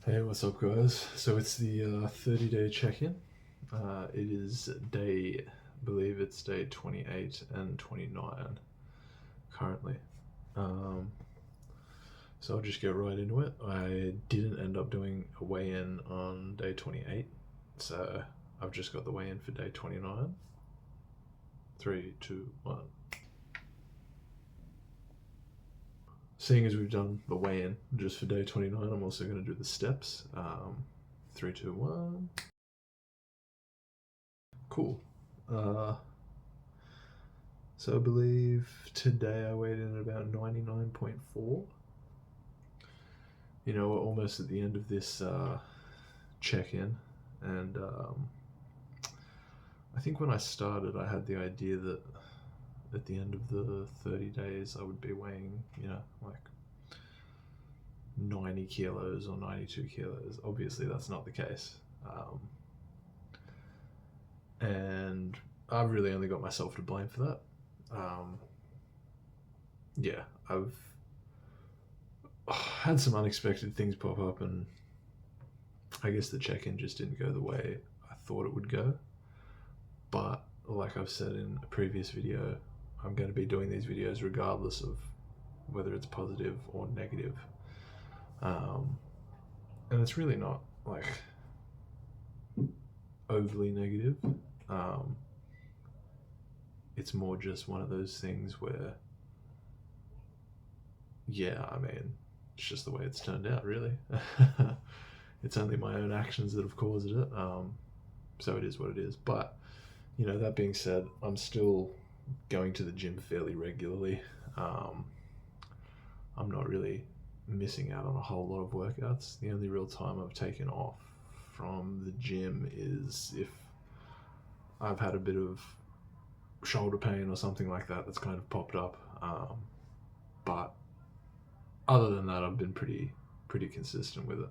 Hey, what's up, guys? So it's the 30-day check-in. It is day, I believe it's day 28 and 29 currently. Um, so I'll just get right into it. I didn't end up doing a weigh-in on day 28, so I've just got the weigh-in for day 29. 3, 2, 1. Seeing as we've done the weigh-in just for day 29, I'm also going to do the steps. 3, 2, 1. Cool. Uh, So I believe today I weighed in at about 99.4. You know, we're almost at the end of this check-in, and I think when I started, I had the idea that at the end of the 30 days, I would be weighing, like 90 kilos or 92 kilos. Obviously, that's not the case. And I've really only got myself to blame for that. Um, yeah, I've had some unexpected things pop up, and I guess the check-in just didn't go the way I thought it would go. But like I've said in a previous video, I'm going to be doing these videos regardless of whether it's positive or negative. And it's really not like overly negative. Um, it's more just one of those things where, yeah, I mean, it's just the way it's turned out, really. It's only my own actions that have caused it. So it is what it is. But that being said, I'm still going to the gym fairly regularly. Um, I'm not really missing out on a whole lot of workouts. The only real time I've taken off from the gym is if I've had a bit of shoulder pain or something like that that's kind of popped up. But other than that, I've been pretty consistent with it.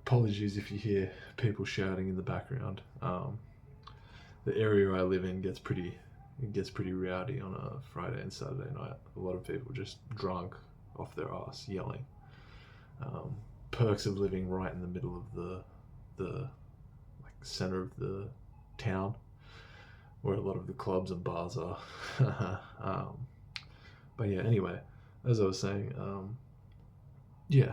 Apologies if you hear people shouting in the background. The area I live in gets pretty rowdy on a Friday and Saturday night. A lot of people just drunk off their ass yelling. Perks of living right in the middle of the like center of the town, where a lot of the clubs and bars are. But yeah, anyway, as I was saying, yeah,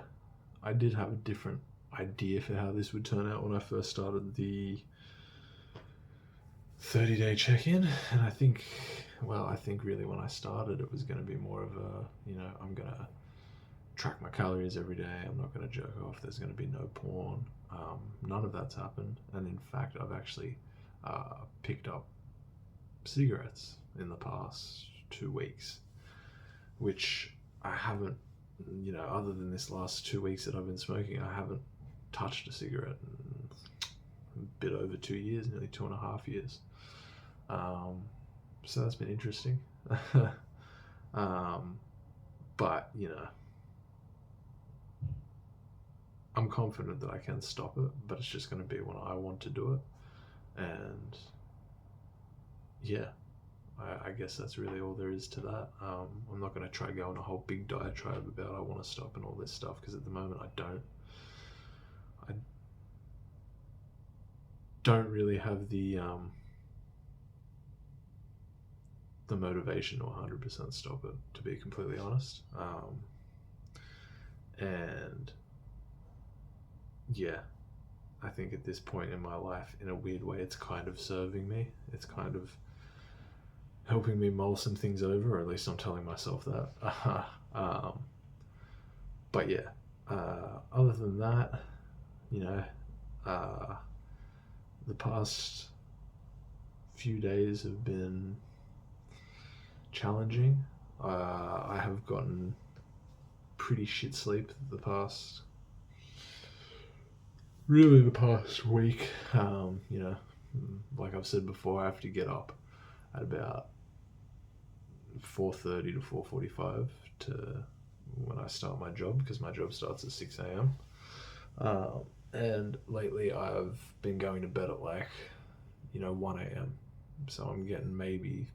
I did have a different idea for how this would turn out when I first started the 30-day check-in, and I think really when I started it was going to be more of a, I'm going to track my calories every day, I'm not going to jerk off, there's going to be no porn. None of that's happened, and in fact I've actually picked up cigarettes in the past 2 weeks, which I haven't, other than this last 2 weeks that I've been smoking, I haven't touched a cigarette in a bit over 2 years, nearly 2.5 years. So that's been interesting. But I'm confident that I can stop it, but it's just going to be when I want to do it. And yeah, I guess that's really all there is to that. I'm not going to try going a whole big diatribe about I want to stop and all this stuff, because at the moment I don't really have the motivation to 100% stop it, to be completely honest. And yeah, I think at this point in my life, in a weird way, it's kind of serving me. It's kind of helping me mull some things over, or at least I'm telling myself that. But yeah, other than that, you know, uh, the past few days have been challenging. I have gotten pretty shit sleep the past week. Like I've said before, I have to get up at about 4:30 to 4:45 to when I start my job, because my job starts at 6 a.m. And lately I've been going to bed at 1 a.m. So I'm getting maybe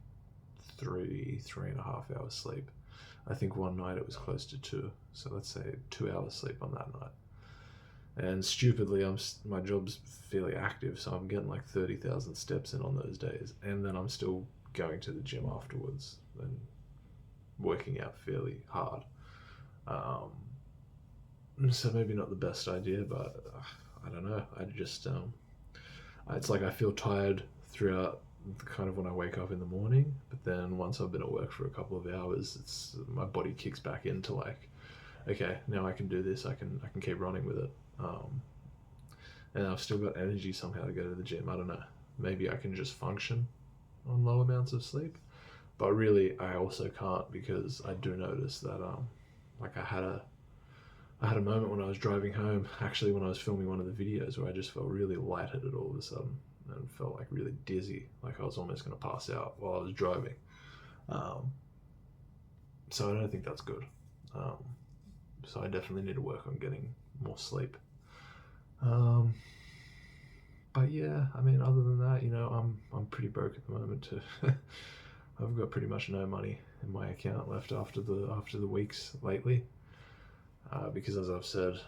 3.5 hours sleep. I think one night it was close to 2. So let's say 2 hours sleep on that night. And stupidly, my job's fairly active, so I'm getting like 30,000 steps in on those days, and then I'm still going to the gym afterwards and working out fairly hard. Um, so maybe not the best idea, but I don't know. I just it's like I feel tired throughout kind of when I wake up in the morning, but then once I've been at work for a couple of hours, it's my body kicks back into like, okay, now I can do this. I can keep running with it. And I've still got energy somehow to go to the gym. I don't know. Maybe I can just function on low amounts of sleep, but really I also can't, because I do notice that like I had a moment when I was driving home, actually when I was filming one of the videos, where I just felt really lightheaded all of a sudden and felt like really dizzy, like I was almost going to pass out while I was driving. Um, so I don't think that's good. Um, so I definitely need to work on getting more sleep. Um, but yeah, I mean, other than that, I'm pretty broke at the moment too. I've got pretty much no money in my account left after the weeks lately, because as I've said,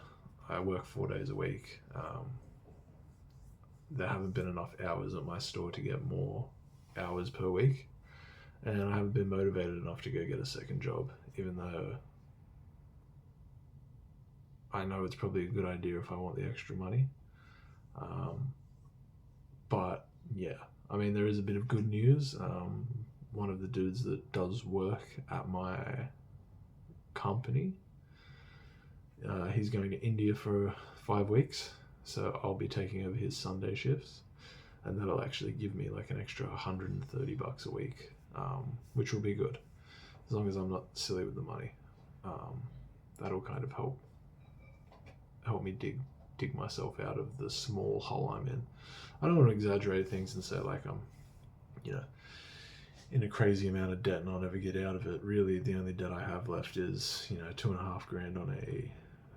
I work 4 days a week. There haven't been enough hours at my store to get more hours per week, and I haven't been motivated enough to go get a second job, even though I know it's probably a good idea if I want the extra money. Um, but yeah, I mean, there is a bit of good news. One of the dudes that does work at my company, he's going to India for 5 weeks, so I'll be taking over his Sunday shifts, and that'll actually give me like an extra $130 a week, which will be good as long as I'm not silly with the money. That'll kind of help me dig myself out of the small hole I'm in. I don't want to exaggerate things and say like I'm, you know, in a crazy amount of debt and I'll never get out of it. Really, the only debt I have left is, $2.5 grand on a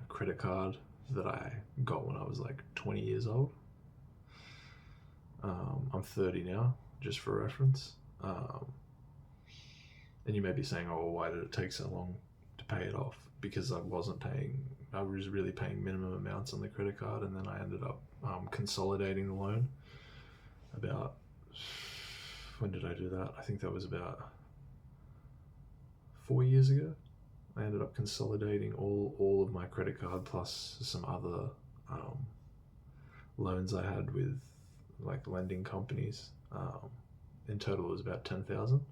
credit card that I got when I was like 20 years old. I'm 30 now, just for reference. And you may be saying, oh, well, why did it take so long to pay it off? Because I was really paying minimum amounts on the credit card, and then I ended up consolidating the loan. When did I do that? I think that was about 4 years ago. I ended up consolidating all of my credit card plus some other loans I had with like lending companies. In total, it was about 10,000.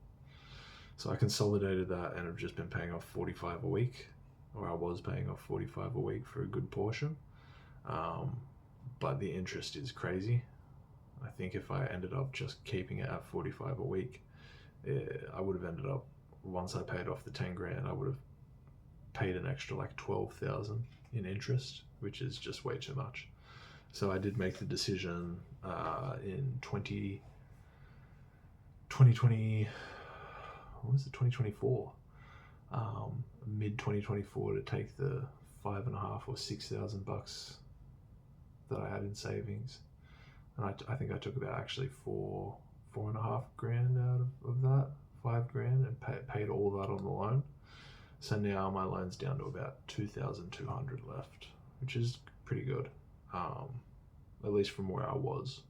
So I consolidated that and have just been paying off 45 a week, or I was paying off 45 a week for a good portion. But the interest is crazy. I think if I ended up just keeping it at 45 a week, I would have ended up, once I paid off the 10 grand, I would have paid an extra like 12,000 in interest, which is just way too much. So I did make the decision in 2020, what was it, 2024, mid 2024, to take the $5,500 or $6,000 that I had in savings, and I think I took about actually $4.5 grand out of that $5 grand, and paid all that on the loan. So now my loan's down to about 2,200 left, which is pretty good, at least from where I was,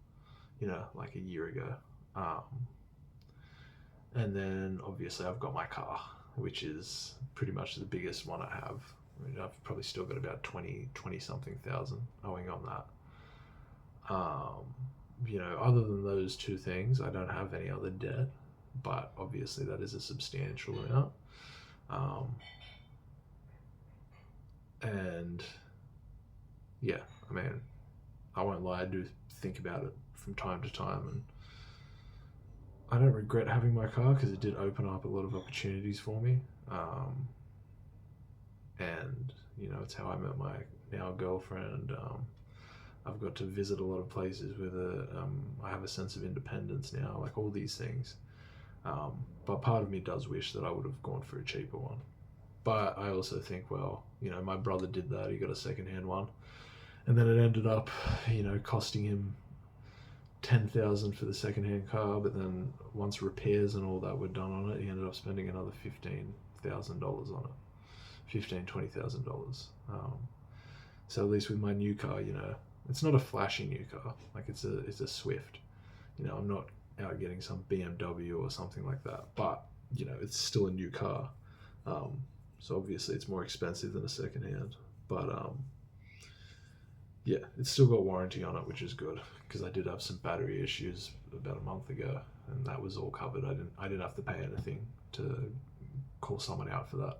like a year ago. And then obviously I've got my car, which is pretty much the biggest one I have. I mean, I've probably still got about 20 something thousand owing on that. Other than those two things, I don't have any other debt, but obviously that is a substantial amount. And yeah, I mean, I won't lie, I do think about it from time to time, and I don't regret having my car because it did open up a lot of opportunities for me. And it's how I met my now girlfriend. I've got to visit a lot of places with her. I have a sense of independence now, like all these things. But part of me does wish that I would have gone for a cheaper one. But I also think, well, my brother did that. He got a secondhand one, and then it ended up, costing him 10,000 for the secondhand car. But then once repairs and all that were done on it, he ended up spending another $15,000 on it, $20,000. So at least with my new car, it's not a flashy new car. Like it's a Swift. I'm not out getting some BMW or something like that. But it's still a new car. So obviously it's more expensive than a secondhand. But yeah, it's still got warranty on it, which is good because I did have some battery issues about a month ago, and that was all covered. I didn't have to pay anything to call someone out for that.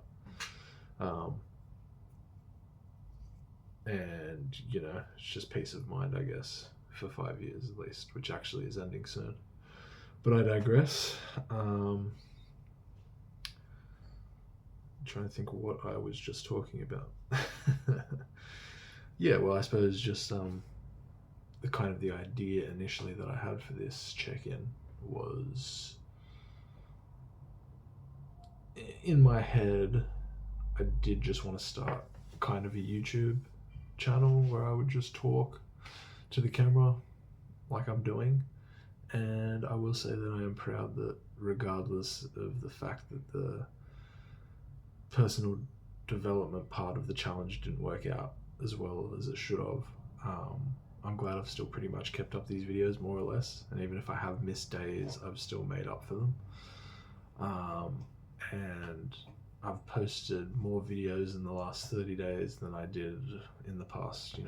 And it's just peace of mind, I guess, for 5 years at least, which actually is ending soon. But I digress. I'm trying to think what I was just talking about. Yeah, well, I suppose just the idea initially that I had for this check-in was, in my head, I did just want to start kind of a YouTube channel where I would just talk to the camera like I'm doing. And I will say that I am proud that regardless of the fact that the personal development part of the challenge didn't work out as well as it should have, I'm glad I've still pretty much kept up these videos more or less, and even if I have missed days, I've still made up for them. And I've posted more videos in the last 30 days than I did in the past,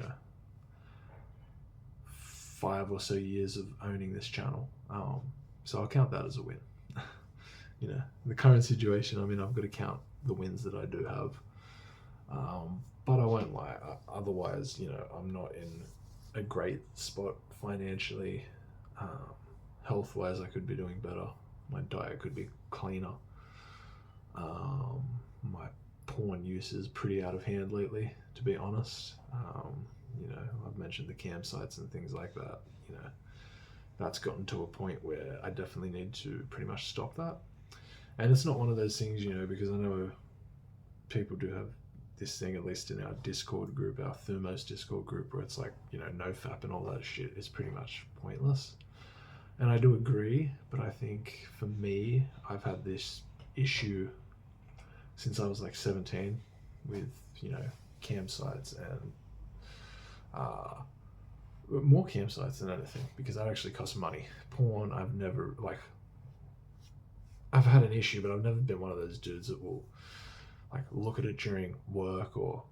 5 or so years of owning this channel. So I'll count that as a win. In the current situation I'm in, I've got to count the wins that I do have. But I won't lie, otherwise, I'm not in a great spot financially. Health-wise, I could be doing better. My diet could be cleaner. My porn use is pretty out of hand lately, to be honest. I've mentioned the campsites and things like that. That's gotten to a point where I definitely need to pretty much stop that. And it's not one of those things, because I know people do have this thing, at least in our Discord group, our Thumos Discord group, where it's like, NoFap and all that shit is pretty much pointless. And I do agree, but I think for me, I've had this issue since I was like 17 with, campsites and more campsites than anything, because that actually costs money. Porn, I've had an issue, but I've never been one of those dudes that will look at it during work or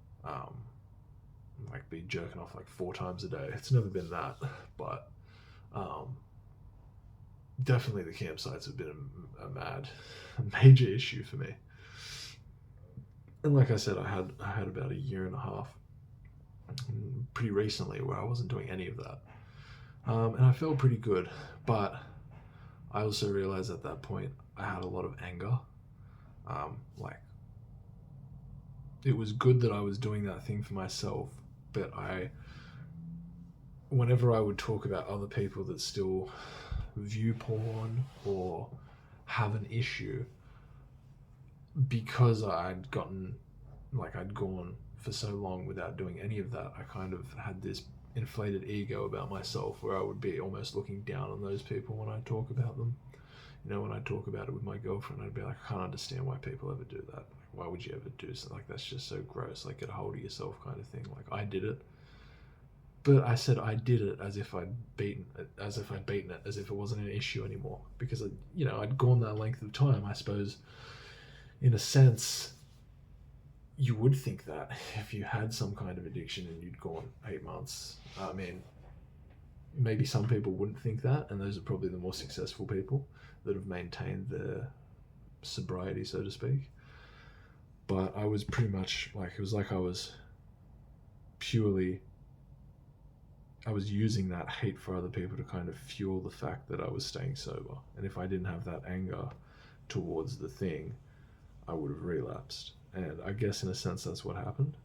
be jerking off 4 times a day. It's never been that, but definitely the campsites have been a major issue for me. And like I said, I had about a year and a half pretty recently where I wasn't doing any of that, and I felt pretty good. But I also realized at that point I had a lot of anger. It was good that I was doing that thing for myself, but whenever I would talk about other people that still view porn or have an issue, because I'd gone for so long without doing any of that, I kind of had this inflated ego about myself where I would be almost looking down on those people when I talk about them. When I talk about it with my girlfriend, I'd be like, I can't understand why people ever do that. Why would you ever do something like that's just so gross? Get a hold of yourself, kind of thing. I did it, but I said I did it as if I'd beaten it, as if it wasn't an issue anymore, because I'd gone that length of time. I suppose, in a sense, you would think that if you had some kind of addiction and you'd gone 8 months. I mean, maybe some people wouldn't think that, and those are probably the more successful people that have maintained their sobriety, so to speak. But I was pretty much it was like I was using that hate for other people to kind of fuel the fact that I was staying sober. And if I didn't have that anger towards the thing, I would have relapsed. And I guess in a sense that's what happened.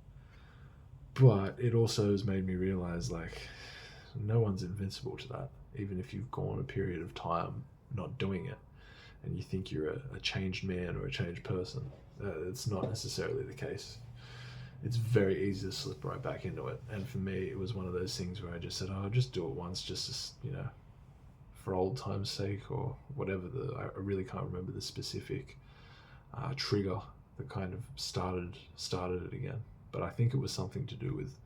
But it also has made me realize no one's invincible to that. Even if you've gone a period of time not doing it and you think you're a changed man or a changed person, it's not necessarily the case. It's very easy to slip right back into it. And for me, it was one of those things where I just said, I'll just do it once, just for old time's sake, or whatever. I really can't remember the specific trigger that kind of started it again. But I think it was something to do with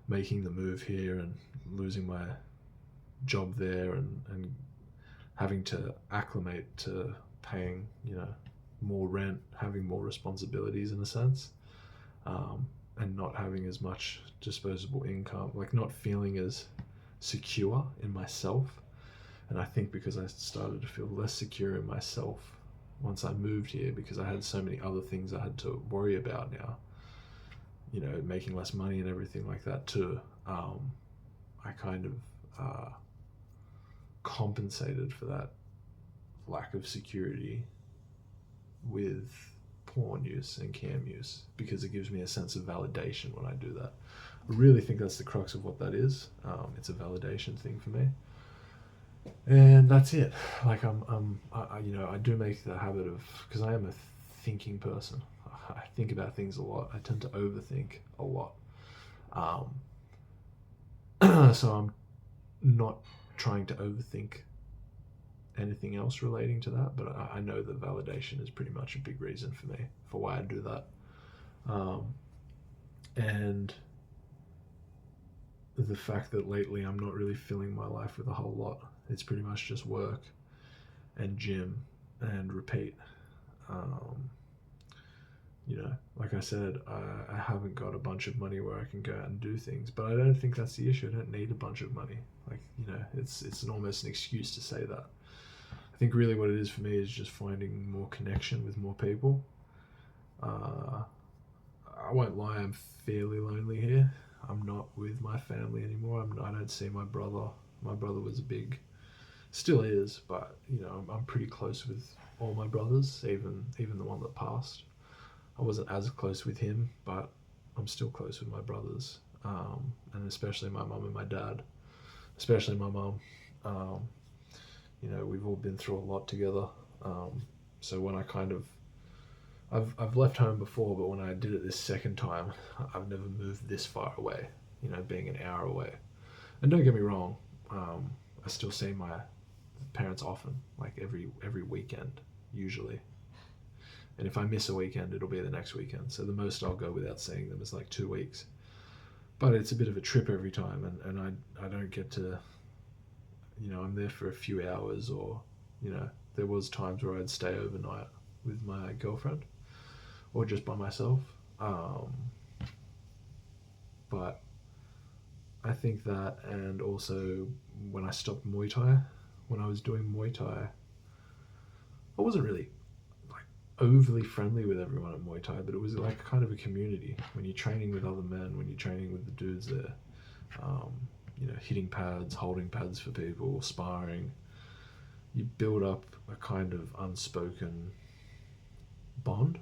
making the move here and losing my job there and having to acclimate to paying, more rent, having more responsibilities in a sense, and not having as much disposable income, like not feeling as secure in myself. And I think because I started to feel less secure in myself once I moved here, because I had so many other things I had to worry about now, making less money and everything like that too. I kind of compensated for that lack of security with porn use and cam use, because it gives me a sense of validation when I do that. I really think that's the crux of what that is. It's a validation thing for me, and that's it. Like I do make the habit of, because I am a thinking person. I think about things a lot. I tend to overthink a lot. So I'm not trying to overthink anything else relating to that, but I know that validation is pretty much a big reason for me for why I do that. And the fact that lately I'm not really filling my life with a whole lot. It's pretty much just work and gym and repeat. Like I said, I haven't got a bunch of money where I can go out and do things, but I don't think that's the issue. I don't need a bunch of money. It's almost an excuse to say that. I think really what it is for me is just finding more connection with more people. I won't lie, I'm fairly lonely here. I'm not with my family anymore. I don't see my brother. My brother was still is, but I'm pretty close with all my brothers, even the one that passed. I wasn't as close with him, but I'm still close with my brothers, and especially my mum and my dad. Especially my mum. We've all been through a lot together. So when I've left home before, but when I did it this second time, I've never moved this far away. Being an hour away. And don't get me wrong, I still see my parents often, like every weekend usually. And if I miss a weekend, it'll be the next weekend. So the most I'll go without seeing them is like 2 weeks. But it's a bit of a trip every time, and I don't get to, I'm there for a few hours, or, there was times where I'd stay overnight with my girlfriend, or just by myself. But I think that, and also when I stopped Muay Thai, when I was doing Muay Thai, I wasn't really overly friendly with everyone at Muay Thai, but it was like kind of a community. When you're training with other men, when you're training with the dudes there, hitting pads, holding pads for people, sparring, you build up a kind of unspoken bond,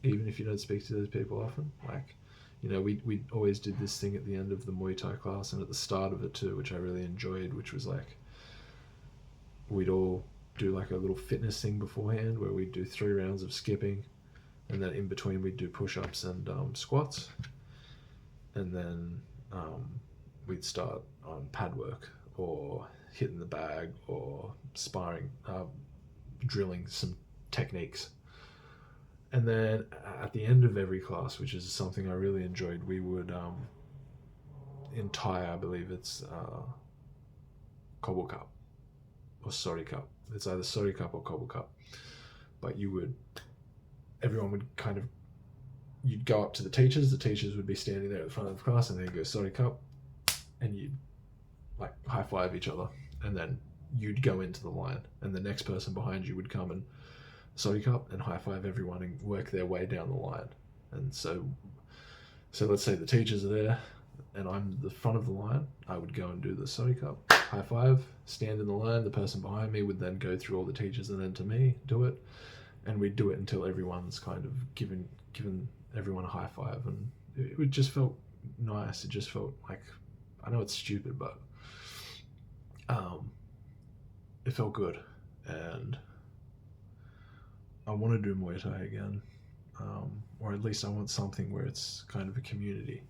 even if you don't speak to those people often. We always did this thing at the end of the Muay Thai class and at the start of it too, which I really enjoyed, which was like, we'd all do like a little fitness thing beforehand where we'd do 3 rounds of skipping, and then in between we'd do push-ups and squats, and then we'd start on pad work or hitting the bag or sparring, drilling some techniques. And then at the end of every class, which is something I really enjoyed, we would in Thai I believe it's Kobble Cup or Sori Cup. It's either Sori Cup or Kobble Cup. But everyone would you'd go up to the teachers would be standing there at the front of the class, and they'd go Sori Cup, and you'd like high five each other, and then you'd go into the line, and the next person behind you would come and Sori Cup and high five everyone and work their way down the line. And so let's say the teachers are there and I'm the front of the line, I would go and do the Sori Cup, high five, stand in the line, the person behind me would then go through all the teachers and then to me, do it, and we'd do it until everyone's kind of given everyone a high five, and it just felt nice. It just felt like, I know it's stupid, but it felt good, and I want to do Muay Thai again, or at least I want something where it's kind of a community.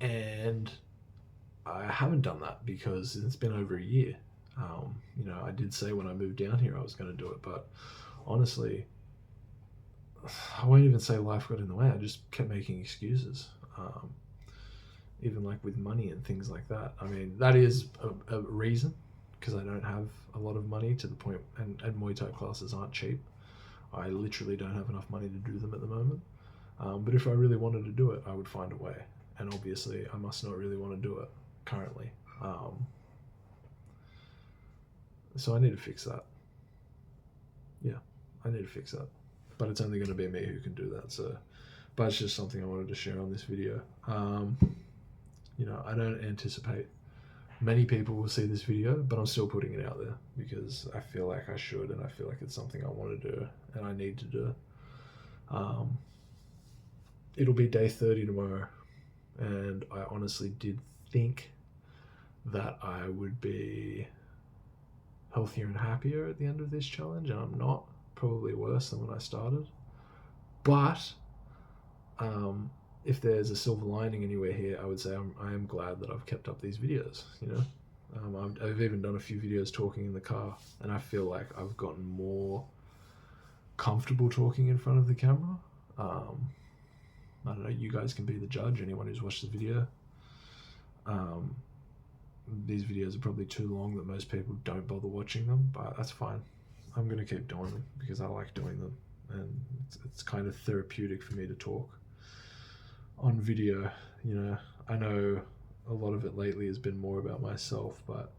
And I haven't done that because it's been over a year. I did say when I moved down here I was going to do it, but honestly, I won't even say life got in the way. I just kept making excuses. Even like with money and things like that. I mean, that is a reason, because I don't have a lot of money to the point, and Muay Thai classes aren't cheap. I literally don't have enough money to do them at the moment. But if I really wanted to do it, I would find a way. And obviously, I must not really want to do it currently. So I need to fix that. Yeah, I need to fix that. But it's only going to be me who can do that. So, but it's just something I wanted to share on this video. I don't anticipate many people will see this video, but I'm still putting it out there because I feel like I should, and I feel like it's something I want to do and I need to do. It'll be day 30 tomorrow, and I honestly did think that I would be healthier and happier at the end of this challenge, and I'm not. Probably worse than when I started. But if there's a silver lining anywhere here, I would say I am glad that I've kept up these videos. I've even done a few videos talking in the car, and I feel like I've gotten more comfortable talking in front of the camera. I don't know, you guys can be the judge, anyone who's watched the video. These videos are probably too long that most people don't bother watching them, but that's fine. I'm going to keep doing them because I like doing them, and it's kind of therapeutic for me to talk on video. I know a lot of it lately has been more about myself, but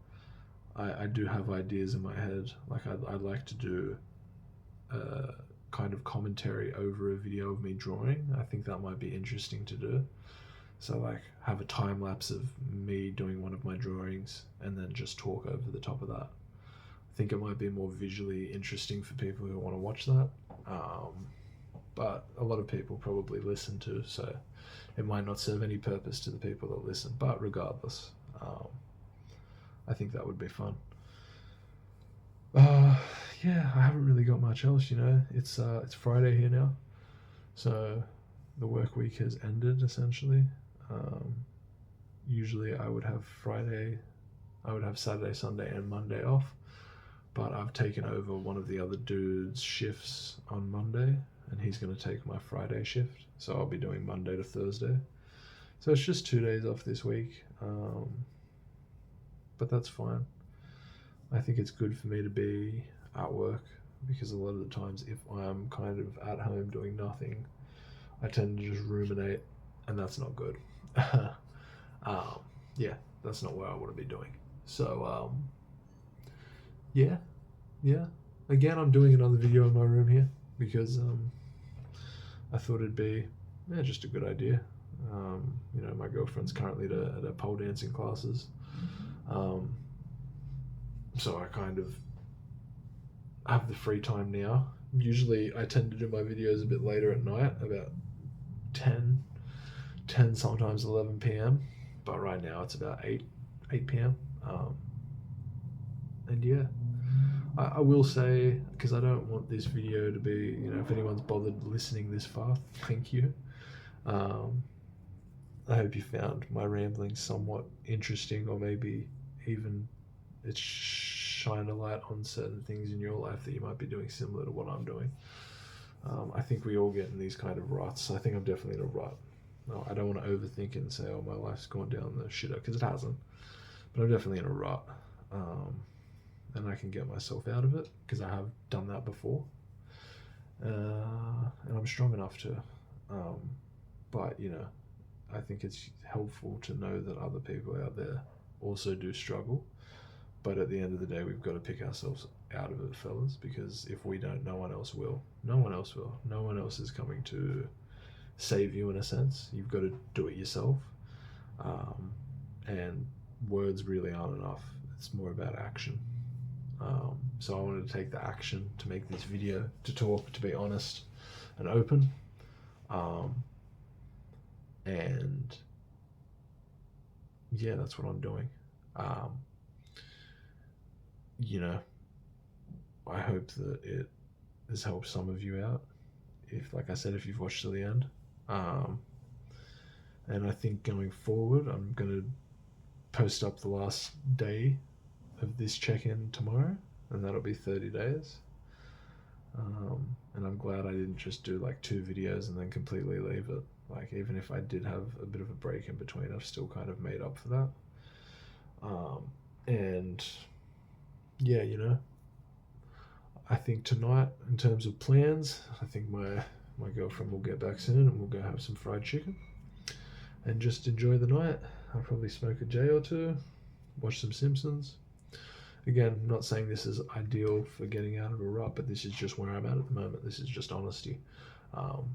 I do have ideas in my head. Like I'd like to do a kind of commentary over a video of me drawing. I think that might be interesting to do. So like have a time lapse of me doing one of my drawings and then just talk over the top of that. I think it might be more visually interesting for people who want to watch that. But a lot of people probably listen to, so it might not serve any purpose to the people that listen. But regardless, I think that would be fun. Yeah, I haven't really got much else. It's Friday here now, so the work week has ended essentially. Usually I would have Saturday, Sunday, and Monday off, but I've taken over one of the other dude's shifts on Monday, and he's going to take my Friday shift, so I'll be doing Monday to Thursday. So it's just 2 days off this week, but that's fine. I think it's good for me to be at work, because a lot of the times if I'm kind of at home doing nothing, I tend to just ruminate, and that's not good. Yeah, that's not what I want to be doing. So, yeah. Again, I'm doing another video in my room here because I thought it'd be just a good idea. My girlfriend's currently at her pole dancing classes, so I kind of have the free time now. Usually, I tend to do my videos a bit later at night, about 10, sometimes 11 p.m. But right now it's about 8 p.m. And yeah, I will say, because I don't want this video to be, if anyone's bothered listening this far, thank you. I hope you found my ramblings somewhat interesting, or maybe even it's shine a light on certain things in your life that you might be doing similar to what I'm doing. I think we all get in these kind of ruts. I think I'm definitely in a rut. No, I don't want to overthink it and say, oh, my life's gone down the shitter, because it hasn't. But I'm definitely in a rut. And I can get myself out of it, because I have done that before. And I'm strong enough to. But, I think it's helpful to know that other people out there also do struggle. But at the end of the day, we've got to pick ourselves out of it, fellas, because if we don't, no one else will. No one else will. No one else is coming to save you, in a sense. You've got to do it yourself. And words really aren't enough. It's more about action. So I wanted to take the action to make this video, to talk, to be honest and open. And yeah, that's what I'm doing. I hope that it has helped some of you out. If, like I said, if you've watched to the end. And I think going forward, I'm going to post up the last day of this check-in tomorrow, and that'll be 30 days. And I'm glad I didn't just do like 2 videos and then completely leave it. Like, even if I did have a bit of a break in between, I've still kind of made up for that. And yeah, I think tonight, in terms of plans, I think my girlfriend will get back soon and we'll go have some fried chicken and just enjoy the night. I'll probably smoke a J or two, watch some Simpsons. Again, I'm not saying this is ideal for getting out of a rut, but this is just where I'm at the moment. This is just honesty. Um,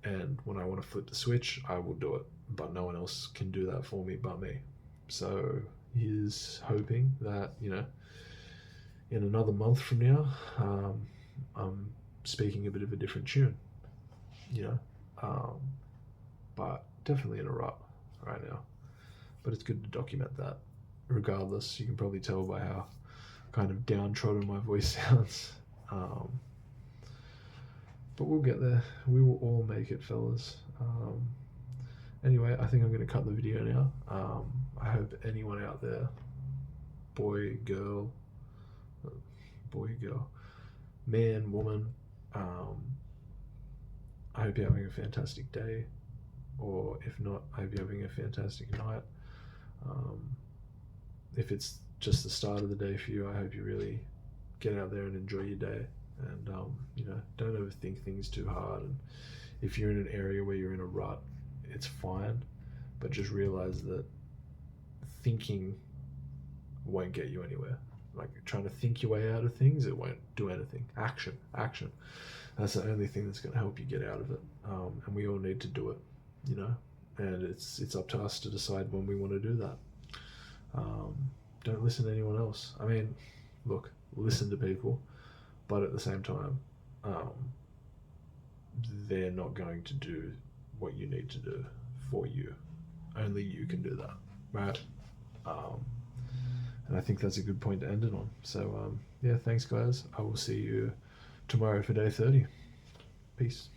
and when I want to flip the switch, I will do it. But no one else can do that for me but me. So he's hoping that, in another month from now, I'm speaking a bit of a different tune, you know. Um, but definitely in a rut right now. But it's good to document that. Regardless, you can probably tell by how kind of downtrodden my voice sounds. But we'll get there. We will all make it, fellas. Anyway, I think I'm going to cut the video now. I hope anyone out there, boy, girl, man, woman, I hope you're having a fantastic day. Or if not, I hope you're having a fantastic night. If it's just the start of the day for you, I hope you really get out there and enjoy your day. And don't overthink things too hard. And if you're in an area where you're in a rut, it's fine, but just realize that thinking won't get you anywhere. Like, trying to think your way out of things, it won't do anything. Action. That's the only thing that's going to help you get out of it. And we all need to do it, and it's up to us to decide when we want to do that. Don't listen to anyone else. I mean, look, listen to people, but at the same time, they're not going to do what you need to do for you. Only you can do that, right? And I think that's a good point to end it on. So, yeah, thanks, guys. I will see you tomorrow for day 30. Peace.